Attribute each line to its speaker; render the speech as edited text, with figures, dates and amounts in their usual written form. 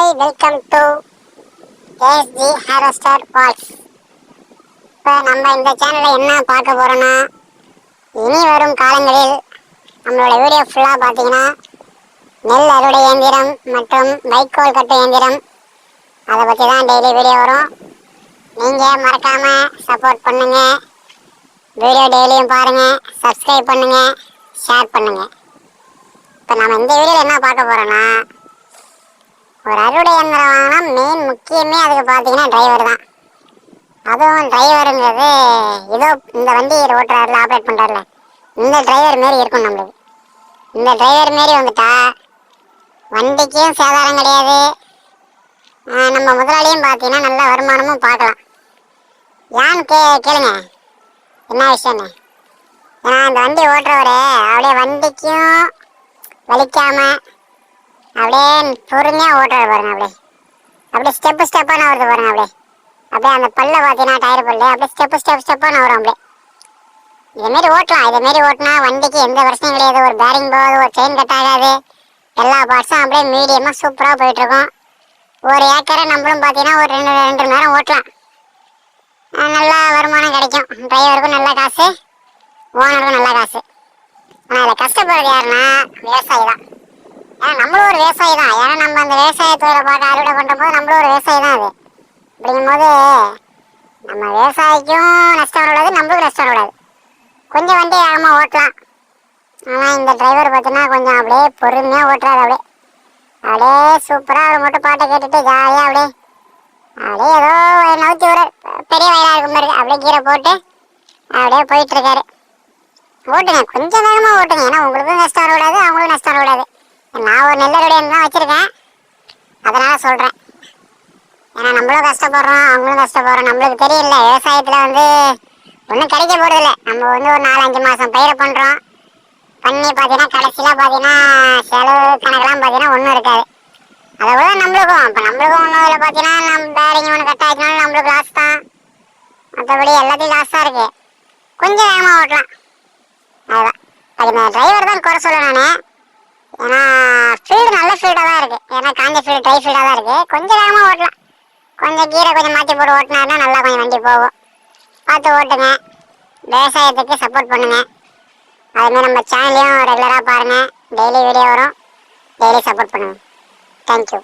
Speaker 1: Hi, welcome to KSG harvester walls. இப்போ நம்ம இந்த சேனலில் என்ன பார்க்க போகிறோன்னா, இனி வரும் காலங்களில் நம்மளோட வீடியோ ஃபுல்லாக பார்த்தீங்கன்னா நெல் அறுவடை இயந்திரம் மற்றும் வைக்கோல் கட்டு இயந்திரம் அதை பற்றி தான் டெய்லி வீடியோ வரும். நீங்கள் மறக்காமல் சப்போர்ட் பண்ணுங்கள், வீடியோ டெய்லியும் பாருங்கள், சப்ஸ்கிரைப் பண்ணுங்கள், ஷேர் பண்ணுங்கள். இப்போ நம்ம இந்த வீடியோவில் என்ன பார்க்க போகிறோன்னா, ஒரு அறுவடை இயந்திரம் வாங்கினா மெயின் முக்கியமே அதுக்கு பார்த்தீங்கன்னா டிரைவர் தான். அதுவும் டிரைவருங்கிறது ஏதோ இந்த வண்டி ஓட்டுறாருல, ஆப்ரேட் பண்ணுறாருல, இந்த டிரைவர் மாரி இருக்கும் நம்மளுக்கு. இந்த டிரைவர் மாரி வந்துட்டா வண்டிக்கும் சேதாரம் கிடையாது, நம்ம முதலாளியும் பார்த்தீங்கன்னா நல்ல வருமானமும் பார்க்கலாம். ஏன்னு கேளுங்க என்ன விஷயம்னு. ஏன்னா இந்த வண்டி ஓட்டுறவரு அப்படியே வண்டிக்கும் வலிக்காமல் அப்படியே பொறுமையாக ஓட்டுறாரு பாருங்க. அப்படியே ஸ்டெப்பான வருது பாருங்க. அப்படியே அந்த பல்ல பார்த்தீங்கன்னா டயர் பல்லு அப்படியே ஸ்டெப்பான வரும். இதேமாரி ஓட்டலாம். இதேமாரி ஓட்டினா வண்டிக்கு எந்த பிரச்சனையும் கிடையாது. ஒரு பேரிங் போகாது, ஒரு செயின் கட் ஆகாது, எல்லா பார்ட்ஸும் அப்படியே மீடியமாக சூப்பராக போயிட்டுருக்கும். ஒரு ஏக்கரை நம்மளும் பார்த்தீங்கன்னா ஒரு ரெண்டு மணி நேரம் ஓட்டலாம். நல்லா வருமானம் கிடைக்கும். டிரைவருக்கும் நல்ல காசு, ஓனருக்கும் நல்ல காசு. ஆனால் இதில் கஷ்டப்படுறது யாருன்னா விவசாயி தான். ஏன்னா நம்மளும் ஒரு விவசாயி தான். ஏன்னா நம்ம அந்த விவசாயத்தோட பாட்டு அறுவடை பண்ணும்போது நம்மளும் ஒரு விவசாயி தான். அது அப்படிங்கும்போது நம்ம விவசாயிக்கும் நஷ்டம் வரக்கூடாது, நம்மளுக்கும் நஷ்டம் வரக்கூடாது. கொஞ்சம் வண்டி வேகமாக ஓட்டலாம். ஆனால் இந்த டிரைவர் பார்த்தீங்கன்னா கொஞ்சம் அப்படியே பொறுமையாக ஓட்டுறாரு. அப்படியே சூப்பராக அவர் மட்டும் பாட்டை கேட்டுட்டு ஜாலியாக அப்படியே ஏதோ நவுத்தி ஒரு பெரிய வயலாக இருக்கும் பாருங்க, அப்படியே கீரை போட்டு அப்படியே போயிட்டுருக்காரு. ஓட்டுங்க, கொஞ்சம் வேகமாக ஓட்டுங்க. ஏன்னா உங்களுக்கும் நஷ்டம் வரக்கூடாது, அவங்களுக்கும் நஷ்டம் வரக்கூடாது. நான் ஒரு நெல்லருடைய தான் வச்சுருக்கேன், அதனால் சொல்கிறேன். ஏன்னா நம்மளும் கஷ்டப்படுறோம், அவங்களும் கஷ்டப்படுறோம். நம்மளுக்கு தெரியல விவசாயத்தில் ஒன்றும் கிடைக்க போகிறதில்ல. நம்ம ஒரு 4-5 மாதம் பயிரை பண்ணுறோம், பண்ணி பார்த்தீங்கன்னா கடைசியில் பார்த்தீங்கன்னா செலவு கணக்கெல்லாம் பார்த்தீங்கன்னா ஒன்றும் இருக்காது. அதை விட நம்மளுக்கும் ஒன்றும் இல்லை. பார்த்தீங்கன்னா நம்ம பேரிங் ஒன்று கட் ஆகிடுனாலும் நம்மளுக்கு லாஸ் தான். மற்றபடி எல்லாத்தையும் லாஸ் தான் இருக்குது. கொஞ்சம் வேகமாக ஓட்டலாம், அதுதான். அதுக்கு இந்த டிரைவர் தான் குறை சொல்ல நான். ஏன்னா ஃபீல்டு நல்ல ஃபீல்டாக தான் இருக்குது. ஏன்னா காஞ்ச ஃபீல்டு ட்ரை ஃபீல்டாக தான் இருக்குது. கொஞ்சம் வேகமாக ஓட்டலாம். கொஞ்சம் கீரை கொஞ்சம் மாற்றி போட்டு ஓட்டினாருன்னா நல்லா கொஞ்சம் வண்டி போகும். பார்த்து ஓட்டுங்க, விவசாயத்துக்கு சப்போர்ட் பண்ணுங்கள். அதுமாதிரி நம்ம சேனலையும் ரெகுலராக பாருங்கள், டெய்லி வீடியோ வரும், டெய்லி சப்போர்ட் பண்ணுங்கள். தேங்க்யூ.